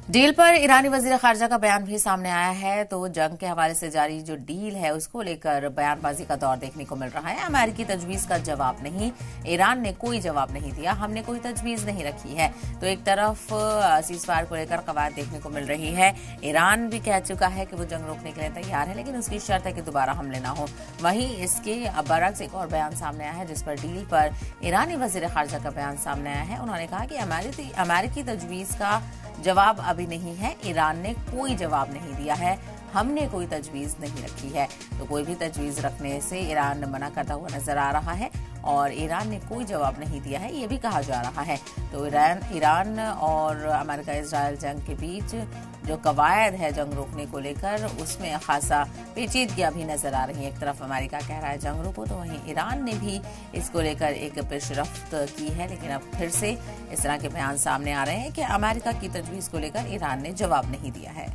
Deal पर ईरानी वजीर खारजा का बयान भी सामने आया है। तो जंग के हवाले से जारी जो डील है उसको लेकर बयानबाजी का दौर देखने को मिल रहा है। अमेरिकी तजवीज का जवाब नहीं, ईरान ने कोई जवाब नहीं दिया, हमने कोई तजवीज नहीं रखी है। तो एक तरफ सीजफायर को लेकर कवायद देखने को मिल रही है। ईरान भी कह चुका है कि वो जंग रोकने के लिए तैयार है, लेकिन उसकी शर्त है कि दोबारा हमले ना हो। वहीं इसके बरक्स एक और बयान सामने आया है जिस पर डील पर ईरानी वजीर खारजा का बयान सामने आया है। उन्होंने कहा कि अमेरिकी तजवीज का जवाब अभी नहीं है, ईरान ने कोई जवाब नहीं दिया है, हमने कोई तजवीज नहीं रखी है। तो कोई भी तजवीज रखने से ईरान मना करता हुआ नजर आ रहा है और ईरान ने कोई जवाब नहीं दिया है, ये भी कहा जा रहा है। तो ईरान और अमेरिका इजराइल जंग के बीच जो कवायद है जंग रोकने को लेकर, उसमें खासा पेचीदगियां भी नजर आ रही है। एक तरफ अमेरिका कह रहा है जंग रोको, तो वहीं ईरान ने भी इसको लेकर एक पेशरफ्त की है। लेकिन अब फिर से इस तरह के बयान सामने आ रहे हैं कि अमेरिका की तजवीज को लेकर ईरान ने जवाब नहीं दिया है।